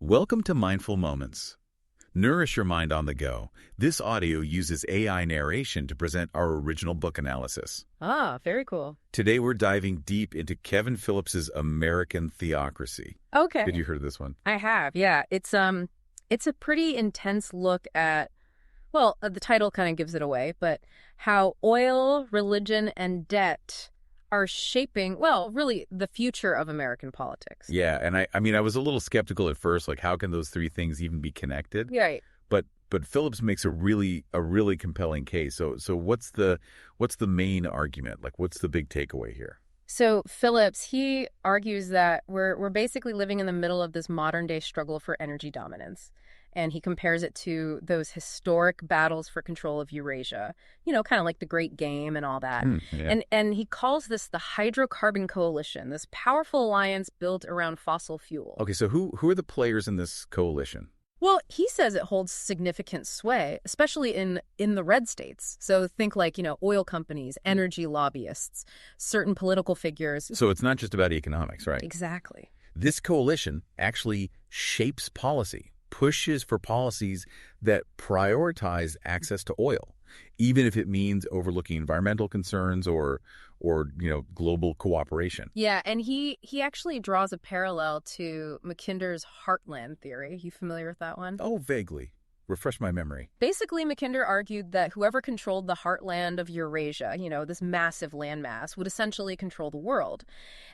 Welcome to Mindful Moments. Nourish your mind on the go. This audio uses AI narration to present our original book analysis. Ah, very cool. Today we're diving deep into Kevin Phillips's American Theocracy. Okay. Did you hear of this one? I have, yeah. It's a pretty intense look at, well, the title kind of gives it away, but how oil, religion, and debt are shaping, well, really the future of American politics. Yeah, and I was a little skeptical at first, like how can those three things even be connected? Right. But Phillips makes a really compelling case. So what's the main argument? Like what's the big takeaway here? So Phillips, he argues that we're basically living in the middle of this modern day struggle for energy dominance. And he compares it to those historic battles for control of Eurasia, kind of like the Great Game and all that. Yeah. And he calls this the hydrocarbon coalition, this powerful alliance built around fossil fuel. Okay, so who are the players in this coalition? Well, he says it holds significant sway, especially in the red states. So think like, oil companies, energy lobbyists, certain political figures. So it's not just about economics, right? Exactly. This coalition actually shapes policy, pushes for policies that prioritize access to oil, even if it means overlooking environmental concerns or global cooperation. Yeah, and he actually draws a parallel to Mackinder's heartland theory. You familiar with that one? Oh, vaguely. Refresh my memory. Basically, Mackinder argued that whoever controlled the heartland of Eurasia, this massive landmass, would essentially control the world.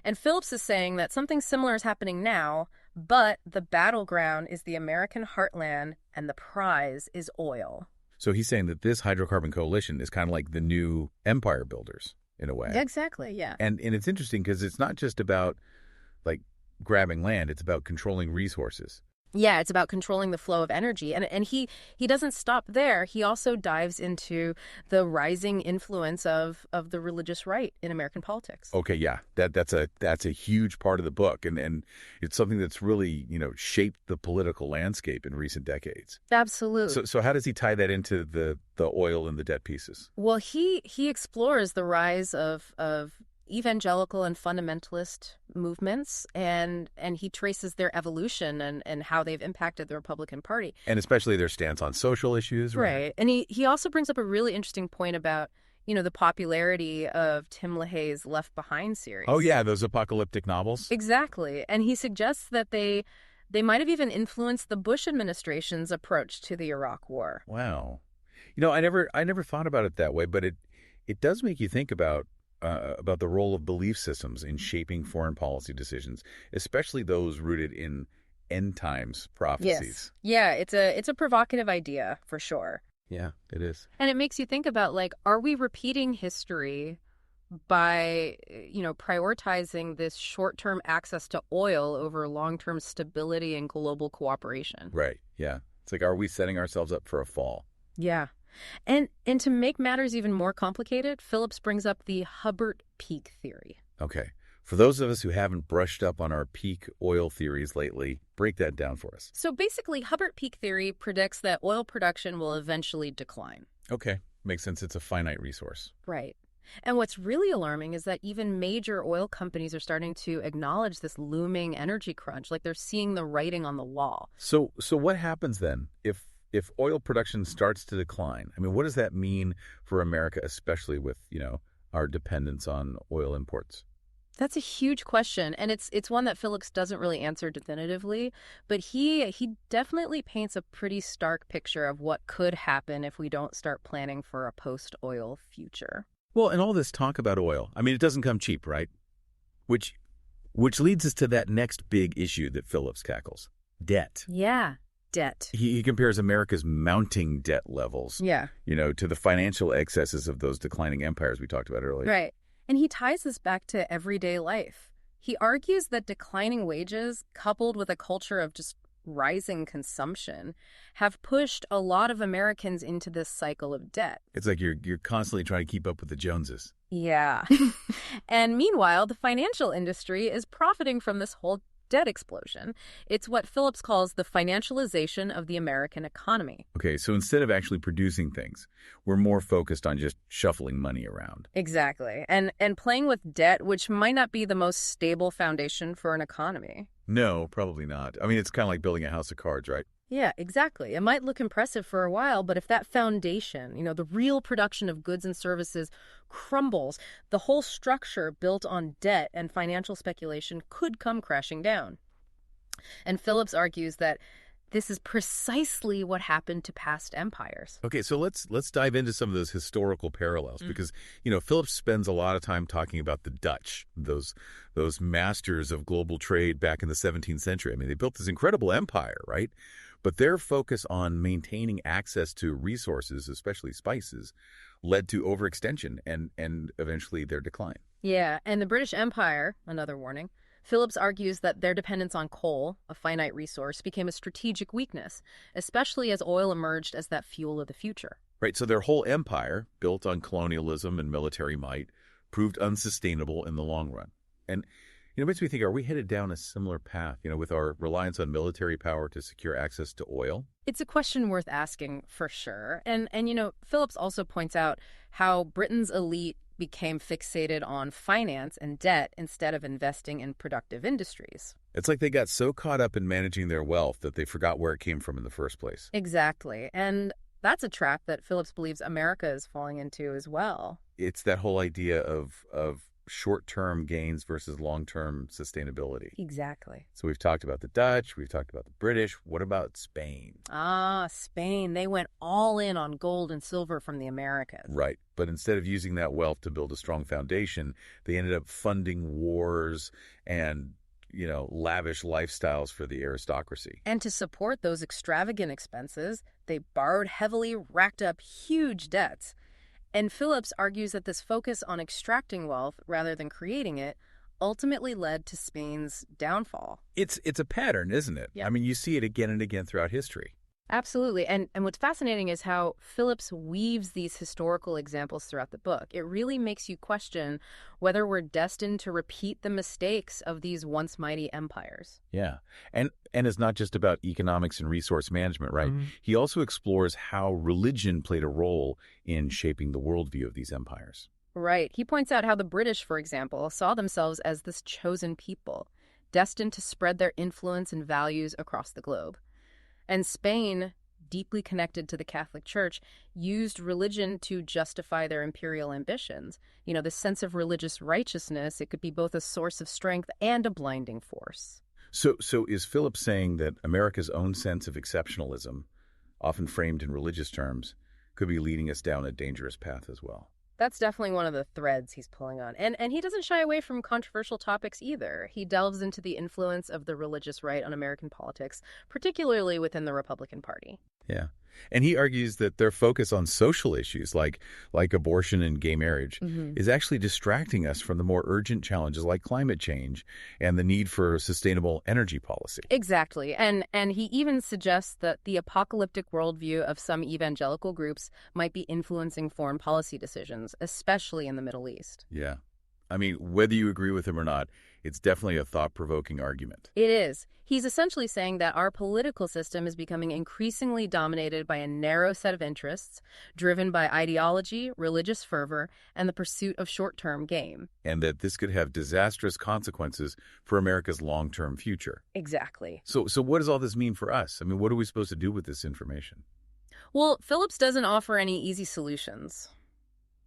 And Phillips is saying that something similar is happening now, but the battleground is the American heartland and the prize is oil. So he's saying that this hydrocarbon coalition is kind of like the new empire builders in a way. Exactly, yeah. And it's interesting because it's not just about like grabbing land, it's about controlling resources. Yeah, it's about controlling the flow of energy. And he doesn't stop there. He also dives into the rising influence of the religious right in American politics. Okay, yeah. That's a huge part of the book. And it's something that's really, shaped the political landscape in recent decades. Absolutely. So how does he tie that into the oil and the debt pieces? Well, he explores the rise of evangelical and fundamentalist movements, and he traces their evolution and how they've impacted the Republican Party. And especially their stance on social issues. Right. And he also brings up a really interesting point about, the popularity of Tim LaHaye's Left Behind series. Oh, yeah, those apocalyptic novels. Exactly. And he suggests that they might have even influenced the Bush administration's approach to the Iraq War. Wow. I never thought about it that way, but it does make you think about the role of belief systems in shaping foreign policy decisions, especially those rooted in end times prophecies. Yes. Yeah, it's a provocative idea for sure. Yeah, it is. And it makes you think about, are we repeating history by, prioritizing this short-term access to oil over long-term stability and global cooperation? Right, yeah. It's like, are we setting ourselves up for a fall? Yeah. And to make matters even more complicated, Phillips brings up the Hubbert peak theory. Okay. For those of us who haven't brushed up on our peak oil theories lately, break that down for us. So basically, Hubbert peak theory predicts that oil production will eventually decline. Okay. Makes sense. It's a finite resource. Right. And what's really alarming is that even major oil companies are starting to acknowledge this looming energy crunch, like they're seeing the writing on the wall. So what happens then if oil production starts to decline? I mean, what does that mean for America, especially with, our dependence on oil imports? That's a huge question, and it's one that Phillips doesn't really answer definitively, but he definitely paints a pretty stark picture of what could happen if we don't start planning for a post-oil future. Well, and all this talk about oil, I mean, it doesn't come cheap, right? Which leads us to that next big issue that Phillips tackles, debt. Yeah. Debt. He compares America's mounting debt levels, yeah, to the financial excesses of those declining empires we talked about earlier. Right. And he ties this back to everyday life. He argues that declining wages, coupled with a culture of just rising consumption, have pushed a lot of Americans into this cycle of debt. It's like you're constantly trying to keep up with the Joneses. Yeah. And meanwhile, the financial industry is profiting from this whole debt explosion. It's what Phillips calls the financialization of the American economy. Okay, so instead of actually producing things, we're more focused on just shuffling money around. Exactly. And playing with debt, which might not be the most stable foundation for an economy. No, probably not. I mean, it's kind of like building a house of cards, right? Yeah, exactly. It might look impressive for a while, but if that foundation, the real production of goods and services crumbles, the whole structure built on debt and financial speculation could come crashing down. And Phillips argues that this is precisely what happened to past empires. Okay, so let's dive into some of those historical parallels because, Phillips spends a lot of time talking about the Dutch, those masters of global trade back in the 17th century. I mean, they built this incredible empire, right? But their focus on maintaining access to resources, especially spices, led to overextension and eventually their decline. Yeah, and the British Empire, another warning, Phillips argues that their dependence on coal, a finite resource, became a strategic weakness, especially as oil emerged as that fuel of the future. Right, so their whole empire, built on colonialism and military might, proved unsustainable in the long run. And it makes me think, are we headed down a similar path, with our reliance on military power to secure access to oil? It's a question worth asking for sure. And Phillips also points out how Britain's elite became fixated on finance and debt instead of investing in productive industries. It's like they got so caught up in managing their wealth that they forgot where it came from in the first place. Exactly. And that's a trap that Phillips believes America is falling into as well. It's that whole idea of short-term gains versus long-term sustainability. Exactly. So we've talked about the Dutch, we've talked about the British. What about Spain? Spain. They went all in on gold and silver from the Americas. Right. But instead of using that wealth to build a strong foundation, they ended up funding wars and, lavish lifestyles for the aristocracy. And to support those extravagant expenses, they borrowed heavily, racked up huge debts. And Phillips argues that this focus on extracting wealth rather than creating it ultimately led to Spain's downfall. It's a pattern, isn't it? Yeah. I mean, you see it again and again throughout history. Absolutely. And what's fascinating is how Phillips weaves these historical examples throughout the book. It really makes you question whether we're destined to repeat the mistakes of these once mighty empires. Yeah. And it's not just about economics and resource management, right? Mm-hmm. He also explores how religion played a role in shaping the worldview of these empires. Right. He points out how the British, for example, saw themselves as this chosen people, destined to spread their influence and values across the globe. And Spain, deeply connected to the Catholic Church, used religion to justify their imperial ambitions. This sense of religious righteousness, it could be both a source of strength and a blinding force. So is Phillips saying that America's own sense of exceptionalism, often framed in religious terms, could be leading us down a dangerous path as well? That's definitely one of the threads he's pulling on. And he doesn't shy away from controversial topics either. He delves into the influence of the religious right on American politics, particularly within the Republican Party. Yeah. And he argues that their focus on social issues like abortion and gay marriage is actually distracting us from the more urgent challenges like climate change and the need for sustainable energy policy. Exactly. And he even suggests that the apocalyptic worldview of some evangelical groups might be influencing foreign policy decisions, especially in the Middle East. Yeah. I mean, whether you agree with him or not, it's definitely a thought-provoking argument. It is. He's essentially saying that our political system is becoming increasingly dominated by a narrow set of interests, driven by ideology, religious fervor, and the pursuit of short-term gain. And that this could have disastrous consequences for America's long-term future. Exactly. So what does all this mean for us? I mean, what are we supposed to do with this information? Well, Phillips doesn't offer any easy solutions.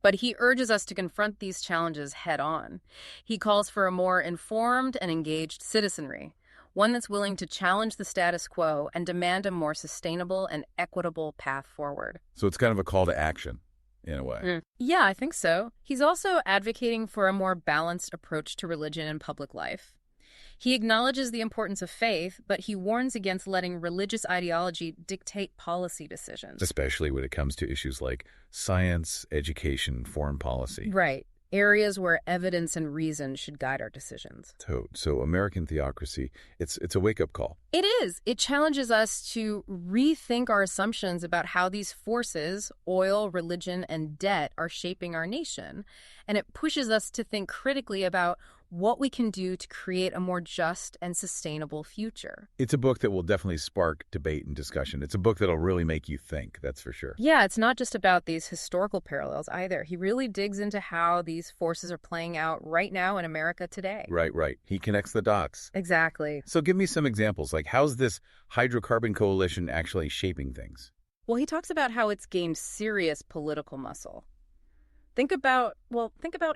But he urges us to confront these challenges head on. He calls for a more informed and engaged citizenry, one that's willing to challenge the status quo and demand a more sustainable and equitable path forward. So it's kind of a call to action, in a way. Yeah, I think so. He's also advocating for a more balanced approach to religion and public life. He acknowledges the importance of faith, but he warns against letting religious ideology dictate policy decisions. Especially when it comes to issues like science, education, foreign policy. Right. Areas where evidence and reason should guide our decisions. So American theocracy, it's a wake-up call. It is. It challenges us to rethink our assumptions about how these forces, oil, religion, and debt, are shaping our nation. And it pushes us to think critically about what we can do to create a more just and sustainable future. It's a book that will definitely spark debate and discussion. It's a book that'll really make you think, that's for sure. Yeah, it's not just about these historical parallels either. He really digs into how these forces are playing out right now in America today. Right. He connects the dots. Exactly. So give me some examples, like how's this hydrocarbon coalition actually shaping things? Well, he talks about how it's gained serious political muscle. Think about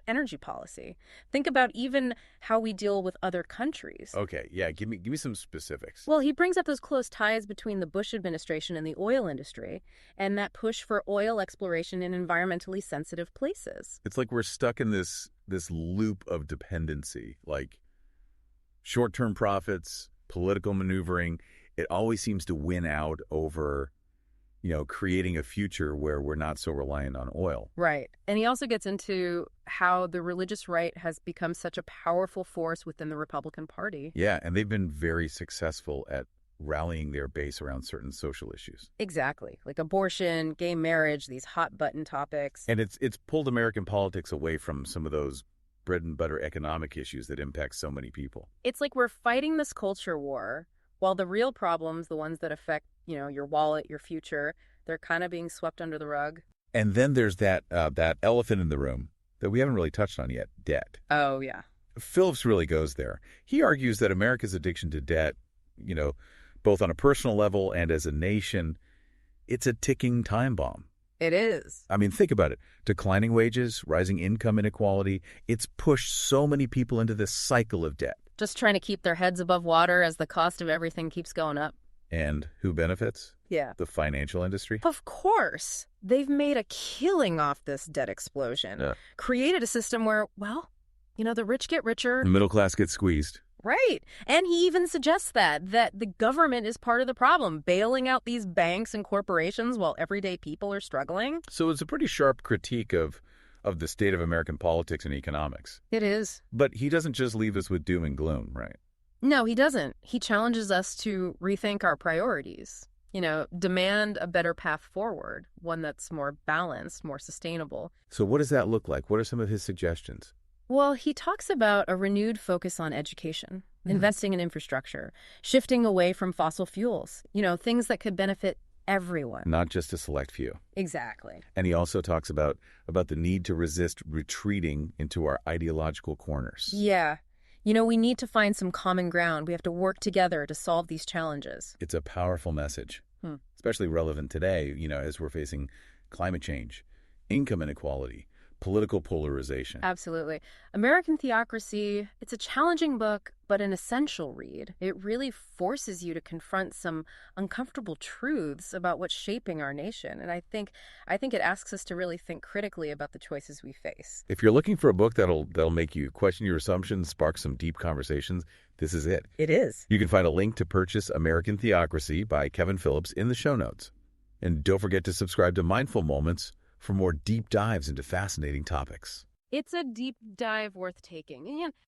energy policy. Think about even how we deal with other countries. Okay, yeah, give me some specifics. Well, he brings up those close ties between the Bush administration and the oil industry, and that push for oil exploration in environmentally sensitive places. It's like we're stuck in this loop of dependency, like short-term profits, political maneuvering. It always seems to win out over creating a future where we're not so reliant on oil. Right. And he also gets into how the religious right has become such a powerful force within the Republican Party. Yeah, and they've been very successful at rallying their base around certain social issues. Exactly. Like abortion, gay marriage, these hot button topics. And it's pulled American politics away from some of those bread and butter economic issues that impact so many people. It's like we're fighting this culture war while the real problems, the ones that affect, your wallet, your future, they're kind of being swept under the rug. And then there's that elephant in the room that we haven't really touched on yet, debt. Oh, yeah. Phillips really goes there. He argues that America's addiction to debt, both on a personal level and as a nation, it's a ticking time bomb. It is. I mean, think about it. Declining wages, rising income inequality, it's pushed so many people into this cycle of debt. Just trying to keep their heads above water as the cost of everything keeps going up. And who benefits? Yeah. The financial industry? Of course. They've made a killing off this debt explosion. Yeah. Created a system where, the rich get richer. The middle class gets squeezed. Right. And he even suggests that the government is part of the problem, bailing out these banks and corporations while everyday people are struggling. So it's a pretty sharp critique of the state of American politics and economics. It is. But he doesn't just leave us with doom and gloom, right? No, he doesn't. He challenges us to rethink our priorities. Demand a better path forward, one that's more balanced, more sustainable. So what does that look like? What are some of his suggestions? Well, he talks about a renewed focus on education, investing in infrastructure, shifting away from fossil fuels, things that could benefit everyone. Not just a select few. Exactly. And he also talks about the need to resist retreating into our ideological corners. Yeah. We need to find some common ground. We have to work together to solve these challenges. It's a powerful message, especially relevant today, as we're facing climate change, income inequality, political polarization. Absolutely. American Theocracy, it's a challenging book, but an essential read. It really forces you to confront some uncomfortable truths about what's shaping our nation. And I think it asks us to really think critically about the choices we face. If you're looking for a book that'll make you question your assumptions, spark some deep conversations, this is it. It is. You can find a link to purchase American Theocracy by Kevin Phillips in the show notes. And don't forget to subscribe to Mindful Moments for more deep dives into fascinating topics. It's a deep dive worth taking. And